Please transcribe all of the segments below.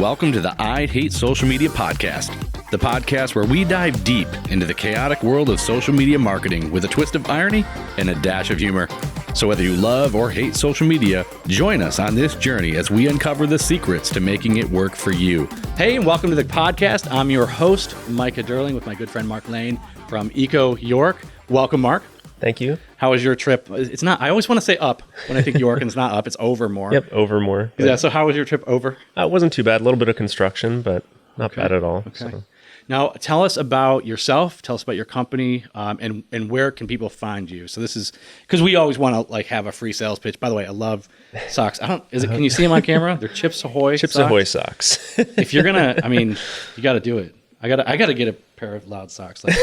welcome to the I Hate Social Media podcast, the podcast where we dive deep into the chaotic world of social media marketing with a twist of irony and a dash of humor. So whether you love or hate social media, join us on this journey as we uncover the secrets to making it work for you. Hey, and welcome to the podcast. I'm your host, Micah Durling, with my good friend Mark Lane from Eco York. Welcome, Mark. Thank you. How was your trip? It's not, I always want to say up when I think York, and it's not up, it's Overmore. Yep, Overmore. Yeah, so how was your trip over? It wasn't too bad. A little bit of construction, but not bad at all. Okay. So. Now, tell us about yourself. Tell us about your company, and where can people find you? So this is, because we always want to have a free sales pitch. By the way, I love socks. Can you see them on camera? They're Chips Ahoy Chips socks. Ahoy socks. If you're going to, you got to do it. I got to get a pair of loud socks. Like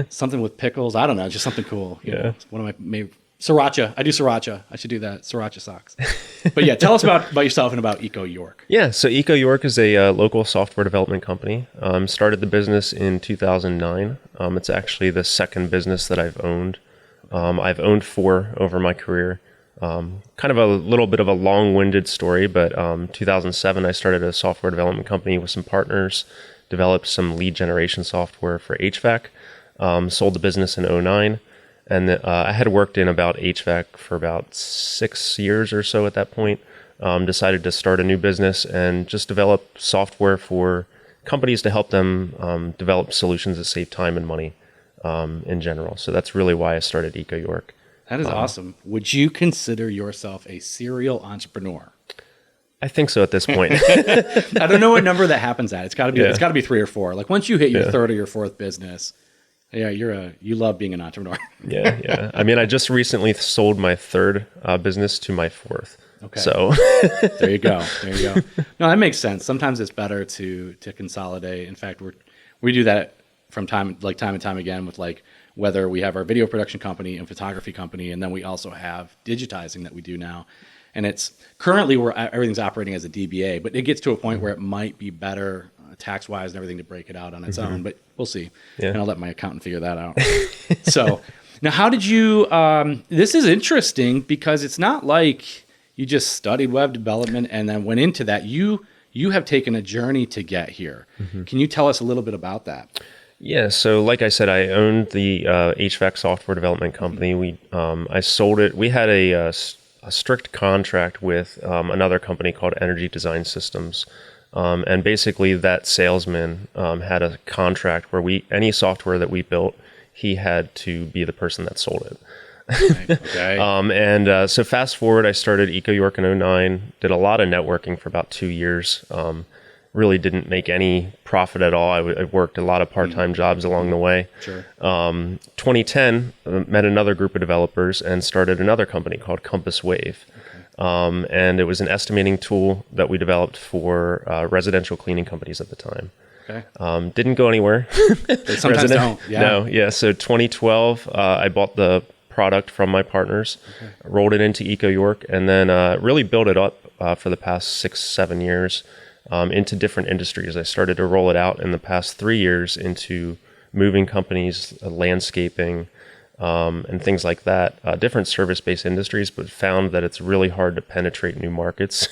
something with pickles. I don't know. Just something cool. You know, it's one of my Sriracha. I do Sriracha. I should do that. Sriracha socks. But yeah, tell us about yourself and about Eco York. Yeah, so Eco York is a local software development company. Started the business in 2009. It's actually the second business that I've owned. I've owned 4 over my career. Kind of a little bit of a long-winded story, but 2007 I started a software development company with some partners, developed some lead generation software for HVAC, sold the business in 2009. And I had worked in about HVAC for about 6 years or so at that point. Decided to start a new business and just develop software for companies to help them develop solutions that save time and money in general. So that's really why I started Eco York. That is awesome. Would you consider yourself a serial entrepreneur? I think so at this point. I don't know what number that happens at. It's got to be. It's got to be 3 or 4. Like once you hit your third or your fourth business. Yeah, you love being an entrepreneur. Yeah. I just recently sold my 3rd business to my 4th. Okay. So there you go. No, that makes sense. Sometimes it's better to consolidate. In fact, we do that from time and time again with whether we have our video production company and photography company, and then we also have digitizing that we do now. And it's currently everything's operating as a DBA, but it gets to a point where it might be better tax-wise and everything to break it out on its own, but we'll see. Yeah. And I'll let my accountant figure that out. So now how did you, this is interesting because it's not like you just studied web development and then went into that. You have taken a journey to get here. Mm-hmm. Can you tell us a little bit about that? Yeah, so like I said, I owned the HVAC software development company. I sold it. We had a strict contract with another company called Energy Design Systems. And basically that salesman had a contract where any software that we built, he had to be the person that sold it. Okay. So fast forward, I started Eco York in 2009, did a lot of networking for about 2 years. Really didn't make any profit at all. I worked a lot of part-time jobs along the way. Sure. 2010, met another group of developers and started another company called Compass Wave. Okay. And it was an estimating tool that we developed for residential cleaning companies at the time. Okay. Didn't go anywhere. They sometimes don't. Yeah. No. Yeah. So 2012, I bought the product from my partners, rolled it into Eco York, and then really built it up for the past 6-7 years. Into different industries. I started to roll it out in the past 3 years into moving companies, landscaping, and things like that, different service-based industries, but found that it's really hard to penetrate new markets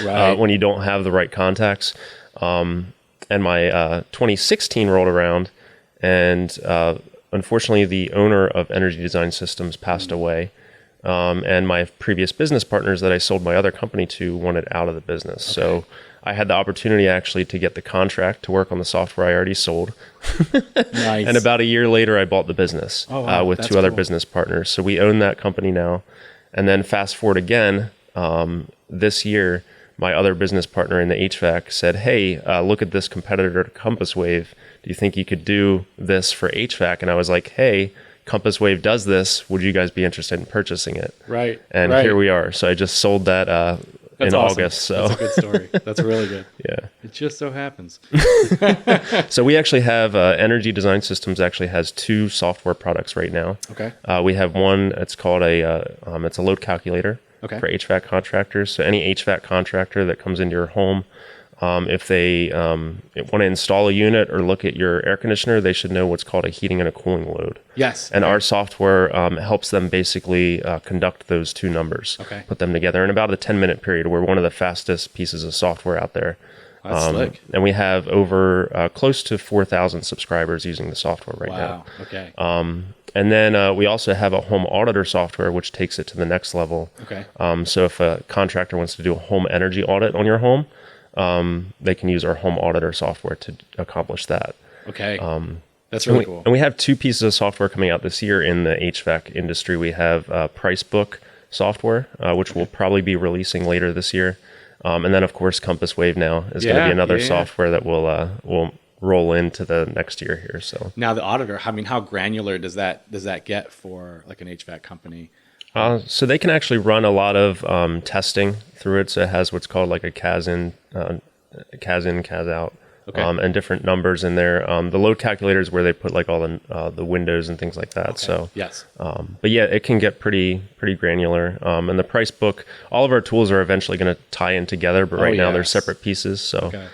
when you don't have the right contacts. And my 2016 rolled around, and unfortunately the owner of Energy Design Systems passed away. And my previous business partners that I sold my other company to wanted out of the business. Okay. So I had the opportunity actually to get the contract to work on the software I already sold. Nice. And about a year later, I bought the business with 2 other business partners. So we own that company now. And then fast forward again, this year, my other business partner in the HVAC said, hey, look at this competitor to Compass Wave. Do you think you could do this for HVAC? And I was like, hey, Compass Wave does this. Would you guys be interested in purchasing it? Right. And here we are. So I just sold that in August. So that's a good story. That's really good. Yeah. It just so happens. So we actually have Energy Design Systems actually has 2 software products right now. Okay. We have one. It's called it's a load calculator for HVAC contractors. So any HVAC contractor that comes into your home, if they want to install a unit or look at your air conditioner, they should know what's called a heating and a cooling load. Yes. And our software helps them basically conduct those 2 numbers, put them together in about a 10-minute period. We're one of the fastest pieces of software out there That's slick. And we have over close to 4,000 subscribers using the software right now. Wow. Okay. And then we also have a home auditor software, which takes it to the next level. Okay. So if a contractor wants to do a home energy audit on your home, they can use our home auditor software to accomplish that. Okay. That's really cool. And we have two pieces of software coming out this year in the HVAC industry. We have Pricebook software, which we'll probably be releasing later this year. And then, of course, Compass Wave now is going to be another software that will roll into the next year here. So now the auditor, I mean, how granular does that get for like an HVAC company? So they can actually run a lot of testing through it. So it has what's called like a CAS in, CAS out. Okay. And different numbers in there. The load calculator is where they put like all the windows and things like that. Okay. So yes, but yeah, it can get pretty granular. And the price book, all of our tools are eventually going to tie in together, but right now they're separate pieces. So okay.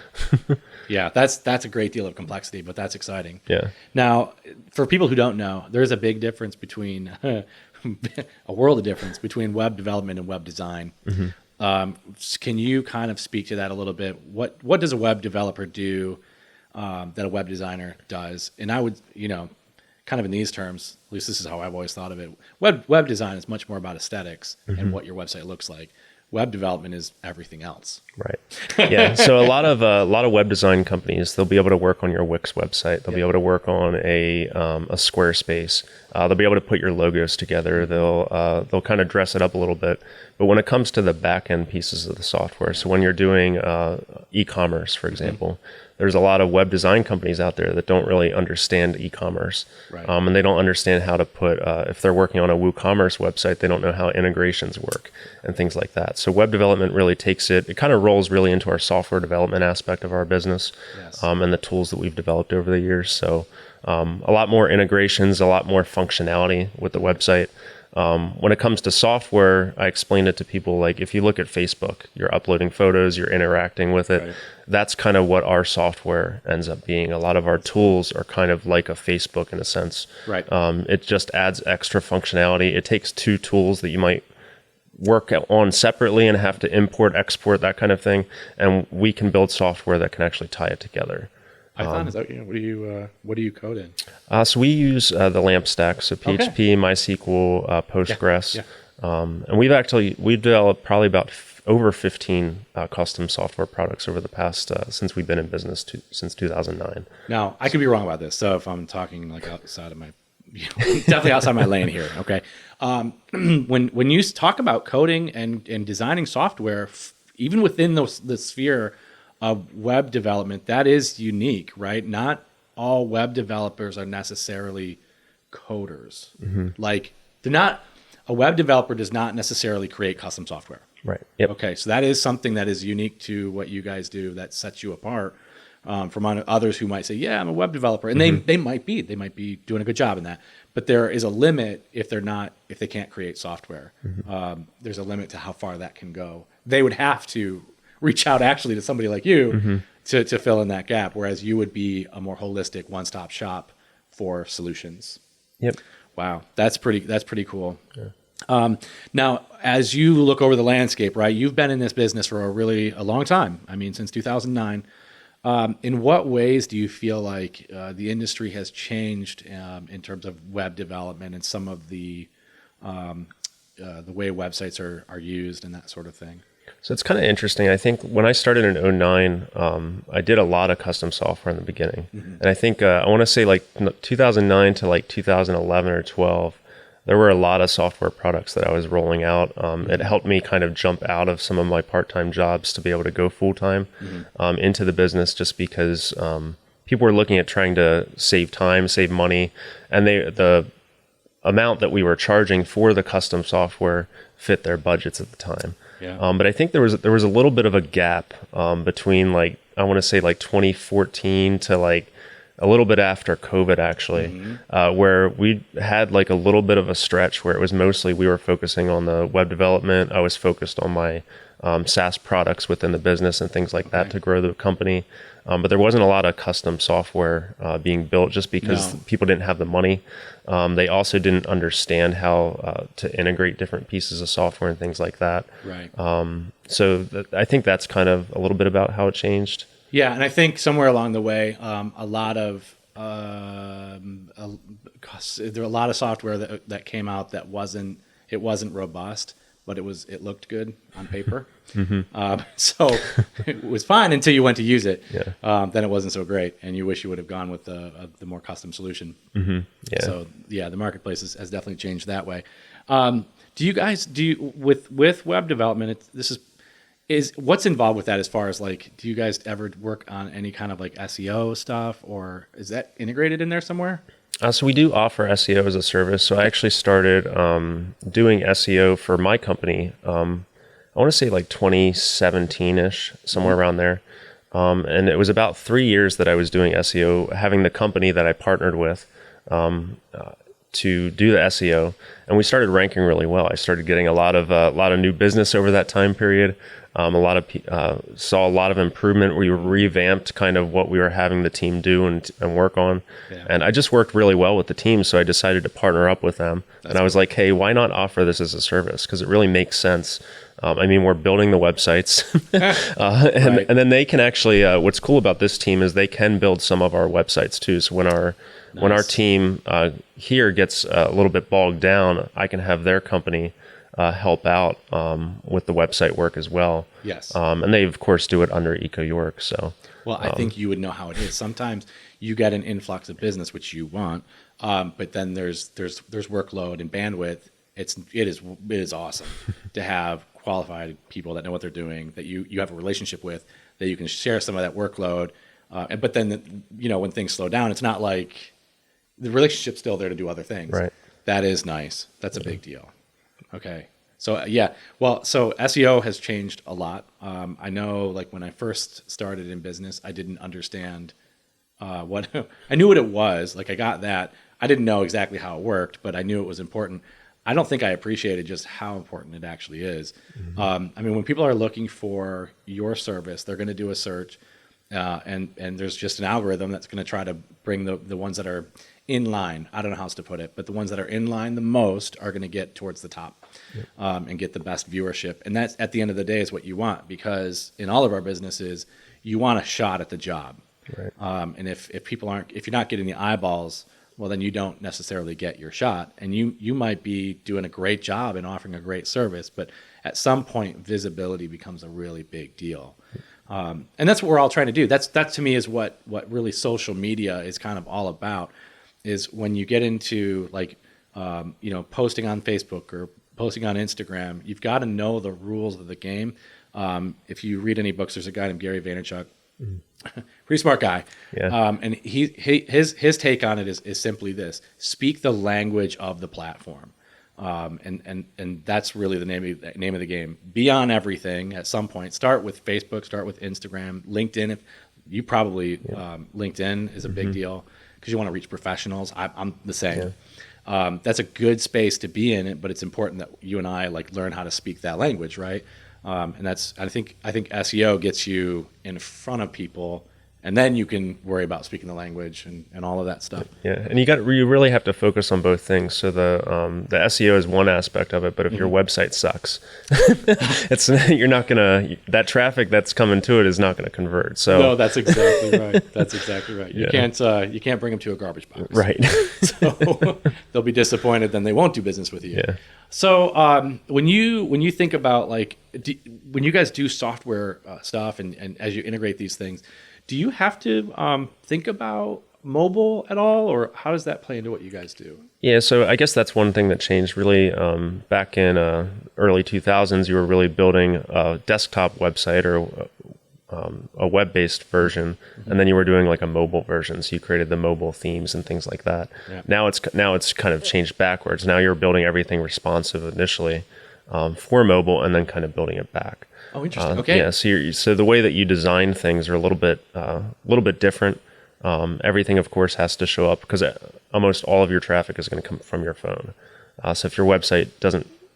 Yeah, that's a great deal of complexity, but that's exciting. Yeah. Now, for people who don't know, there's a big difference between a world of difference between web development and web design. Mm-hmm. Can you kind of speak to that a little bit? What does a web developer do that a web designer does? And I would, kind of in these terms, at least this is how I've always thought of it. Web design is much more about aesthetics and what your website looks like. Web development is everything else. Right. Yeah. So a lot of web design companies, they'll be able to work on your Wix website. They'll be able to work on a Squarespace. They'll be able to put your logos together. They'll kind of dress it up a little bit. But when it comes to the back end pieces of the software, so when you're doing e-commerce, for example, there's a lot of web design companies out there that don't really understand e-commerce. Right. And they don't understand how to put, if they're working on a WooCommerce website, they don't know how integrations work and things like that. So web development really takes it kind of rolls really into our software development aspect of our business. Yes. And the tools that we've developed over the years. So a lot more integrations, a lot more functionality with the website. When it comes to software, I explain it to people like if you look at Facebook, you're uploading photos, you're interacting with it. Right. That's kind of what our software ends up being. A lot of our tools are kind of like a Facebook in a sense. Right. It just adds extra functionality. It takes two tools that you might work on separately and have to import, export, that kind of thing. And we can build software that can actually tie it together. Python, is that, what do you code in? So we use the LAMP stack, so PHP, MySQL, Postgres. Yeah. And we've developed probably about over 15 custom software products over the past, since we've been in business since 2009. Now, I could be wrong about this, so if I'm talking like outside of my, definitely outside my lane here, okay? When you talk about coding and designing software, even within the sphere of web development, that is unique, right? Not all web developers are necessarily coders. Mm-hmm. Like a web developer does not necessarily create custom software. Right. Yep. Okay. So that is something that is unique to what you guys do that sets you apart from others who might say, yeah, I'm a web developer. And they might be doing a good job in that, but there is a limit if they can't create software. Mm-hmm. There's a limit to how far that can go. They would have to reach out actually to somebody like you to fill in that gap, whereas you would be a more holistic one-stop shop for solutions. Yep. Wow, that's pretty cool. Yeah. Now, as you look over the landscape, right, you've been in this business for a long time. I mean, since 2009. In what ways do you feel like the industry has changed in terms of web development and some of the way websites are used and that sort of thing? So it's kind of interesting. I think when I started in 2009, I did a lot of custom software in the beginning. Mm-hmm. And I think I want to say like 2009 to like 2011 or 12, there were a lot of software products that I was rolling out. It helped me kind of jump out of some of my part-time jobs to be able to go full-time into the business just because people were looking at trying to save time, save money. And the amount that we were charging for the custom software fit their budgets at the time. Yeah. But I think there was a little bit of a gap between like I want to say like 2014 to like a little bit after COVID actually, where we had like a little bit of a stretch where it was mostly we were focusing on the web development. I was focused on my SaaS products within the business and things like that to grow the company. But there wasn't a lot of custom software being built just because people didn't have the money. They also didn't understand how to integrate different pieces of software and things like that. Right. So I think that's kind of a little bit about how it changed. Yeah, and I think somewhere along the way, there were a lot of software that came out that wasn't robust, but it looked good on paper. So it was fine until you went to use it. Yeah. Then it wasn't so great, and you wish you would have gone with the more custom solution. Yeah. So yeah, the marketplace has definitely changed that way. Do you guys with web development? Is what's involved with that as far as like, do you guys ever work on any kind of like SEO stuff, or is that integrated in there somewhere? So we do offer SEO as a service. So I actually started doing SEO for my company. I want to say like 2017-ish, somewhere around there. And it was about 3 years that I was doing SEO, having the company that I partnered with to do the SEO, and we started ranking really well. I started getting a lot of new business over that time period. Saw a lot of improvement. We revamped kind of what we were having the team do and work on. Yeah. And I just worked really well with the team, so I decided to partner up with them. And I was like, hey, why not offer this as a service? Because it really makes sense. I mean, we're building the websites, Right. and then they can actually. What's cool about this team is they can build some of our websites too. So when our team here gets a little bit bogged down, I can have their company help out with the website work as well. Yes. And they of course do it under EcoYork. So well, I think you would know how it is. Sometimes you get an influx of business, which you want, but then there's workload and bandwidth. It is awesome to have qualified people that know what they're doing, that you have a relationship with, that you can share some of that workload. But then, when things slow down, it's not like the relationship's still there to do other things. Right. That is nice. That's a big deal. Okay. So yeah, well, so SEO has changed a lot. I know, like when I first started in business, I didn't understand what I knew what it was. Like I got that. I didn't know exactly how it worked, but I knew it was important. I don't think I appreciated just how important it actually is. I mean, when people are looking for your service, they're going to do a search, and there's just an algorithm that's going to try to bring the ones that are in line. I don't know how else to put it, but the ones that are in line the most are going to get towards the top and get the best viewership. And that's, at the end of the day, is what you want, because in all of our businesses, you want a shot at the job. Right. And if you're not getting the eyeballs, well, then you don't necessarily get your shot. And you might be doing a great job and offering a great service, but at some point, visibility becomes a really big deal. And that's what we're all trying to do. That to me is what really social media is kind of all about, is when you get into like, posting on Facebook or posting on Instagram, you've got to know the rules of the game. If you read any books, there's a guy named Gary Vaynerchuk, pretty smart guy. Yeah. And his take on it is simply this: speak the language of the platform. And that's really the name of the game. Be on everything at some point. Start with Facebook, start with Instagram, LinkedIn. If you probably, LinkedIn is a big deal because you want to reach professionals. I'm the same. Yeah. That's a good space to be in it, but it's important that you and I like learn how to speak that language, right? And I think SEO gets you in front of people, and then you can worry about speaking the language and all of that stuff. Yeah, and you really have to focus on both things. So the SEO is one aspect of it, but if your website sucks, you're not gonna, that traffic that's coming to it is not gonna convert. So no, that's exactly right. That's exactly right. You can't bring them to a garbage box. Right. So they'll be disappointed. Then they won't do business with you. Yeah. So when you think about like when you guys do software stuff and as you integrate these things, do you have to think about mobile at all, or how does that play into what you guys do? Yeah, so I guess that's one thing that changed really back in early 2000s. You were really building a desktop website or a web-based version, and then you were doing like a mobile version. So you created the mobile themes and things like that. Yeah. Now it's kind of changed backwards. Now you're building everything responsive initially for mobile, and then kind of building it back. Oh, interesting. Okay. Yeah. So the way that you design things are a little bit different. Everything, of course, has to show up because almost all of your traffic is going to come from your phone. So if your website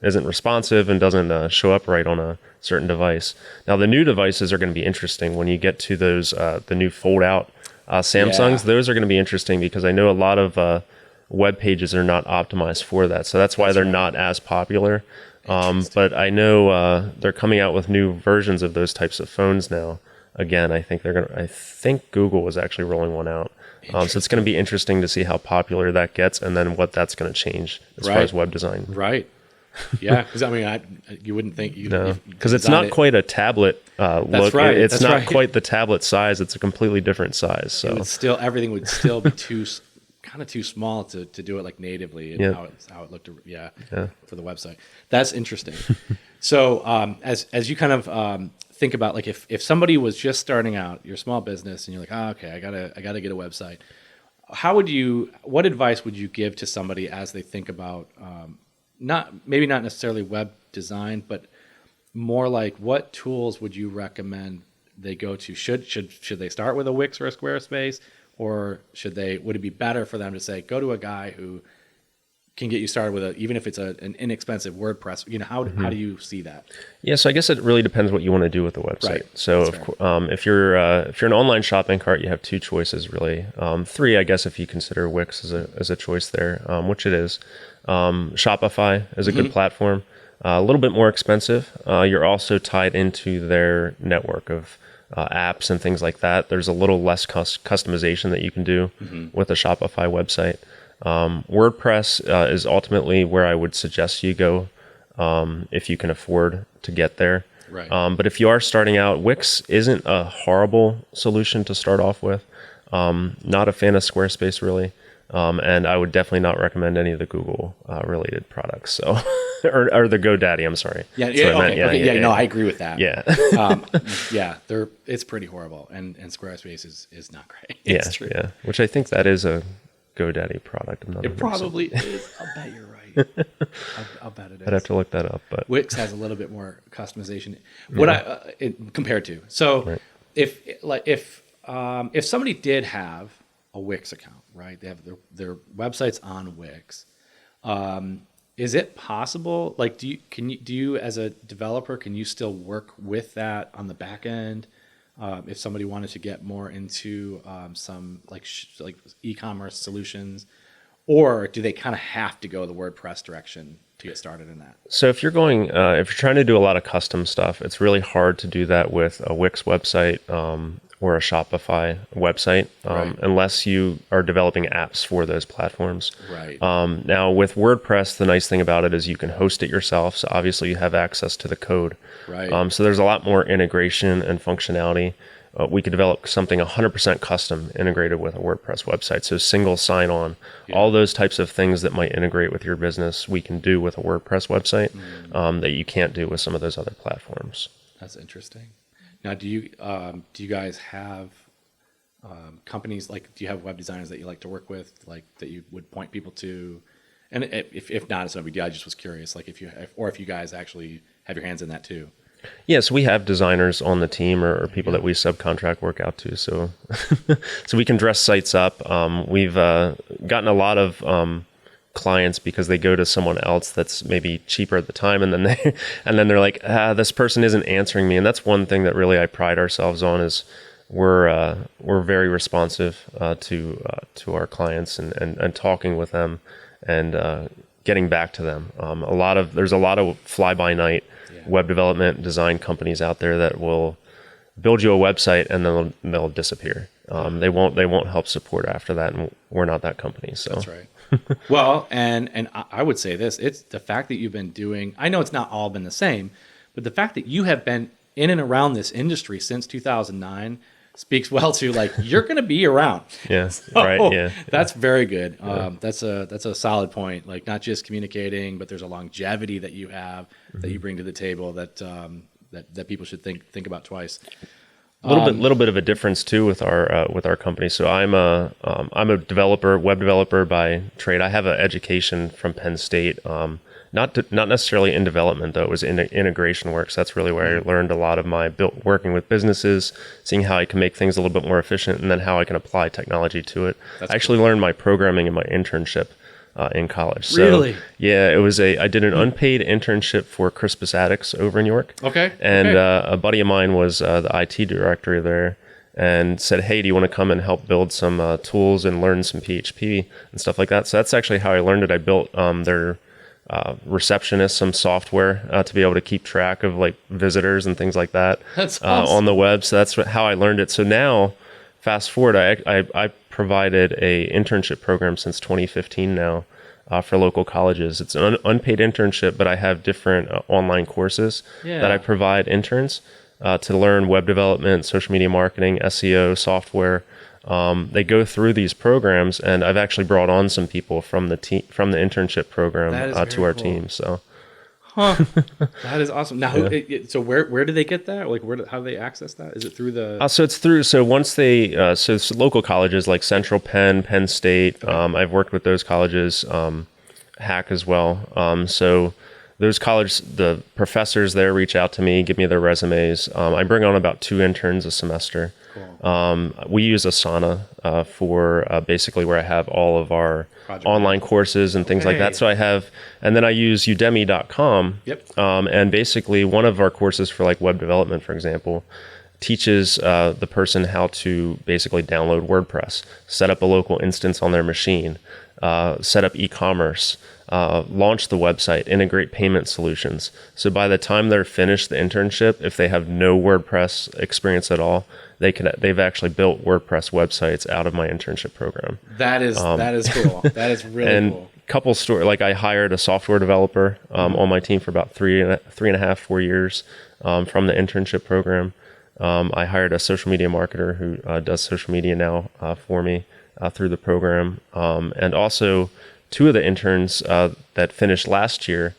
isn't responsive and doesn't show up right on a certain device, now the new devices are going to be interesting when you get to those the new fold-out Samsungs. Yeah. Those are going to be interesting because I know a lot of web pages are not optimized for that, so that's why they're not as popular. But I know they're coming out with new versions of those types of phones now again, I think Google is actually rolling one out. So it's going to be interesting to see how popular that gets, and then what that's going to change as far as web design. Right. Yeah, because I mean, you wouldn't think because it's not quite a tablet look. Right. It's not quite the tablet size. It's a completely different size. So everything would still be kind of too small to do it like natively, and how it looked. For the website. That's interesting. So as you kind of think about, like, if somebody was just starting out, your small business, and you're like, okay, I gotta get a website. What advice would you give to somebody as they think about maybe not necessarily web design, but more like, what tools would you recommend they go to? Should they start with a Wix or a Squarespace, or would it be better for them to say, go to a guy who can get you started with even if it's an inexpensive WordPress? How do you see that? Yeah, so I guess it really depends what you want to do with the website. Right. So if you're an online shopping cart, you have two choices really. Three, I guess, if you consider Wix as a choice there, which it is. Shopify is a good platform. A little bit more expensive. You're also tied into their network of apps and things like that. There's a little less customization that you can do with a Shopify website. WordPress is ultimately where I would suggest you go if you can afford to get there. Right. But if you are starting out, Wix isn't a horrible solution to start off with. Not a fan of Squarespace really. And I would definitely not recommend any of the Google related products. So, or the GoDaddy. I'm sorry. No, I agree with that. Yeah. It's pretty horrible, and Squarespace is not great. It's true. Yeah. Which I think that is a GoDaddy product. It probably is. I'll bet you're right. I'll bet it is. I'd have to look that up, but Wix has a little bit more customization. Compared to if somebody did have a Wix account, right? They have their websites on Wix. Is it possible? Like, do you as a developer, can you still work with that on the back end? If somebody wanted to get more into some like e-commerce solutions, or do they kind of have to go the WordPress direction to get started in that? So if you're trying to do a lot of custom stuff, it's really hard to do that with a Wix website or a Shopify website, unless you are developing apps for those platforms. Right. Now with WordPress, the nice thing about it is you can host it yourself. So obviously you have access to the code. Right. So there's a lot more integration and functionality. We could develop something 100% custom integrated with a WordPress website. So single sign-on, all those types of things that might integrate with your business, we can do with a WordPress website that you can't do with some of those other platforms. That's interesting. Now, do you guys have companies, like, do you have web designers that you like to work with, like that you would point people to? And if not, it's no big deal. I just was curious, like if you guys actually have your hands in that too. Yes, we have designers on the team or people that we subcontract work out to. So we can dress sites up. We've gotten a lot of clients because they go to someone else that's maybe cheaper at the time, and then they're like, this person isn't answering me. And that's one thing that really I pride ourselves on is we're very responsive to our clients and talking with them and getting back to them. There's a lot of fly-by-night web development design companies out there that will build you a website and then they'll disappear. They won't help support after that, and we're not that company. So that's right. Well, and I would say this: it's the fact that you've been doing. I know it's not all been the same, but the fact that you have been in and around this industry since 2009 speaks well to, like, you're going to be around. Yeah, right. Yeah, that's very good. That's a solid point. Like, not just communicating, but there's a longevity that you have that you bring to the table that people should think about twice. A little bit of a difference too with our company. So I'm a web developer by trade. I have an education from Penn State. Not necessarily in development though. It was in integration work. So that's really where I learned a lot of my working with businesses, seeing how I can make things a little bit more efficient, and then how I can apply technology to it. I actually learned my programming in my internship in college. So, really? Yeah, I did an unpaid internship for Crispus Attucks over in York. Okay. And a buddy of mine was the IT director there and said, hey, do you want to come and help build some tools and learn some PHP and stuff like that? So that's actually how I learned it. I built their receptionist some software to be able to keep track of like visitors and things like that. That's awesome. On the web. So that's how I learned it. So now, fast forward, I provided a internship program since 2015 now for local colleges. It's an unpaid internship, but I have different online courses that I provide interns to learn web development, social media marketing, SEO, software. They go through these programs, and I've actually brought on some people from the internship program to our team. So, that is awesome. Now, so where do they get that? Like, how do they access that? Is it through the? So once they so it's local colleges like Central Penn State. Okay. I've worked with those colleges, Hack as well. So those colleges, the professors there reach out to me, give me their resumes. I bring on about 2 interns a semester. Cool. We use Asana for basically where I have all of our online courses and things like that. So and then I use udemy.com. Yep. And basically one of our courses for like web development, for example, teaches the person how to basically download WordPress, set up a local instance on their machine, set up e-commerce, launch the website, integrate payment solutions. So by the time they're finished the internship, if they have no WordPress experience at all, they've actually built WordPress websites out of my internship program. That is cool. That is really cool. Couple story, like I hired a software developer on my team for about 4 years from the internship program. I hired a social media marketer who does social media now for me through the program. And also 2 of the interns that finished last year,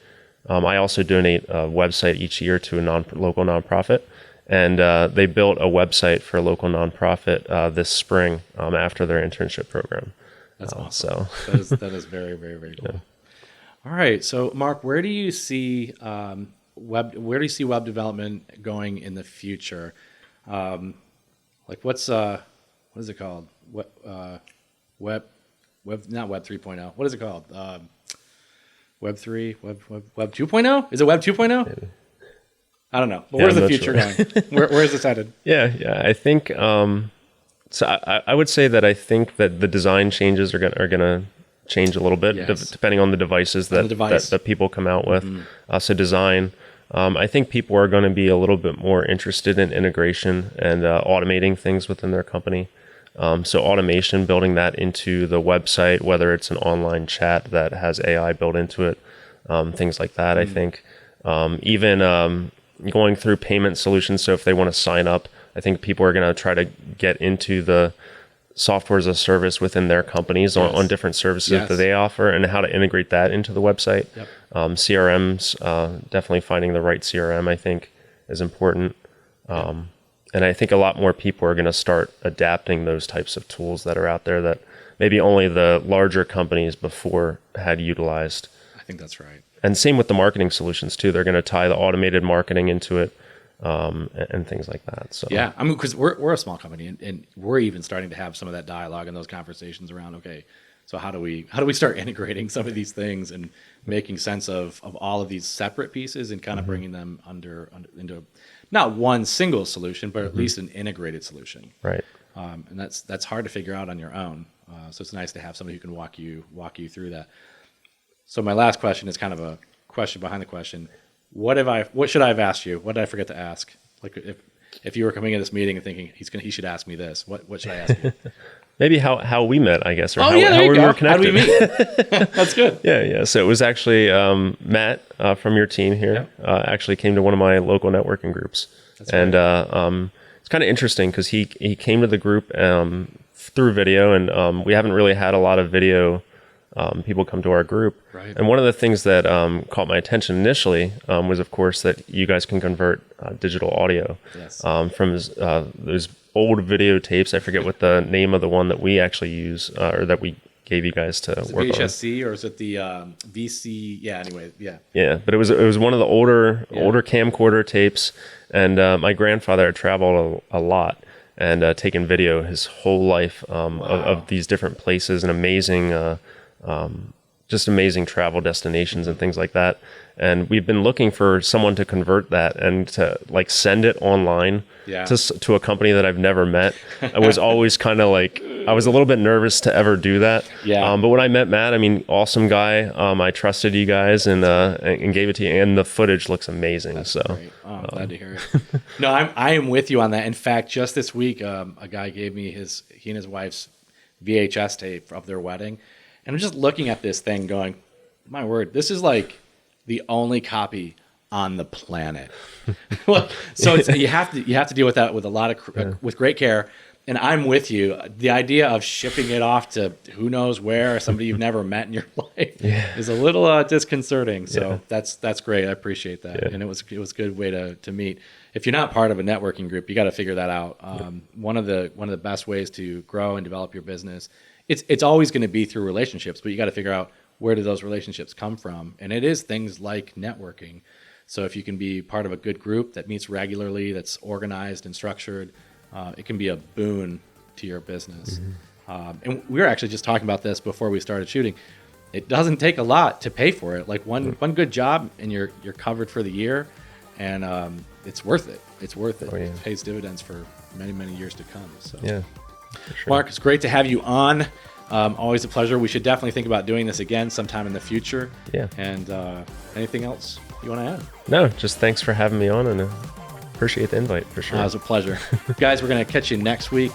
I also donate a website each year to a local nonprofit. And they built a website for a local nonprofit this spring after their internship program. That's awesome. So that is very, very, very cool. Yeah. All right. So Mark, where do you see web development going in the future? Like what is it called? Web not Web 3.0. What is it called? Web 3, Web 2.0? Is it Web 2.0? Maybe. I don't know. But where's the future going? Where is this headed? Yeah. I think so. I would say that I think that the design changes are gonna change a little bit, depending on the devices that people come out with. Mm-hmm. So design. I think people are going to be a little bit more interested in integration and automating things within their company. So automation, building that into the website, whether it's an online chat that has AI built into it, things like that. Mm-hmm. I think even going through payment solutions. So if they want to sign up, I think people are going to try to get into the software as a service within their companies on different services that they offer and how to integrate that into the website. Yep. CRMs, definitely finding the right CRM, I think, is important. And I think a lot more people are going to start adapting those types of tools that are out there that maybe only the larger companies before had utilized. I think that's right. And same with the marketing solutions too. They're going to tie the automated marketing into it. And things like that. So yeah, I mean, because we're a small company, and we're even starting to have some of that dialogue and those conversations around. Okay, so how do we start integrating some of these things and making sense of all of these separate pieces and kind of bringing them into not one single solution, but at least an integrated solution. Right. And that's hard to figure out on your own. So it's nice to have somebody who can walk you through that. So my last question is kind of a question behind the question. What should I have asked you? What did I forget to ask? Like if you were coming in this meeting and thinking he should ask me this, what should I ask you? Maybe how we met, I guess, or how we were connected. How did we meet? That's good. Yeah. So it was actually Matt from your team here actually came to one of my local networking groups. That's and it's kind of interesting because he came to the group through video, and we haven't really had a lot of video people come to our group. Right. And one of the things that caught my attention initially was, of course, that you guys can convert digital audio from those old videotapes. I forget what the name of the one that we actually use or that we gave you guys to work on. VHSC or is it the VC? Yeah. Anyway. Yeah. Yeah, but it was one of the older camcorder tapes, and my grandfather had traveled a lot and taken video his whole life of these different places and amazing. Just amazing travel destinations and things like that. And we've been looking for someone to convert that and to send it online to a company that I've never met. I was always kind of I was a little bit nervous to ever do that. Yeah. But when I met Matt, I mean, awesome guy. I trusted you guys and gave it to you. And the footage looks amazing. That's so great. Oh, I'm glad to hear it. No, I am with you on that. In fact, just this week, a guy gave me he and his wife's VHS tape of their wedding. And I'm just looking at this thing going, my word, this is like the only copy on the planet. So you have to deal with that with a lot of with great care. And I'm with you. The idea of shipping it off to who knows where, somebody you've never met in your life, is a little disconcerting. So that's great. I appreciate that. And it was a good way to meet. If you're not part of a networking group, you got to figure that out. One of the best ways to grow and develop your business, it's always going to be through relationships, but you got to figure out where do those relationships come from. And it is things like networking. So if you can be part of a good group that meets regularly, that's organized and structured, it can be a boon to your business. And we were actually just talking about this before we started shooting. It doesn't take a lot to pay for it. Like one good job and you're covered for the year, and it's worth it. It's worth it. It pays dividends for many, many years to come. So for sure. Mark, it's great to have you on. Always a pleasure. We should definitely think about doing this again sometime in the future. And anything else you want to add? No, just thanks for having me on, and appreciate the invite for sure. It was a pleasure. Guys, we're going to catch you next week.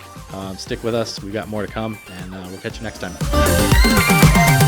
Stick with us. We've got more to come, and we'll catch you next time.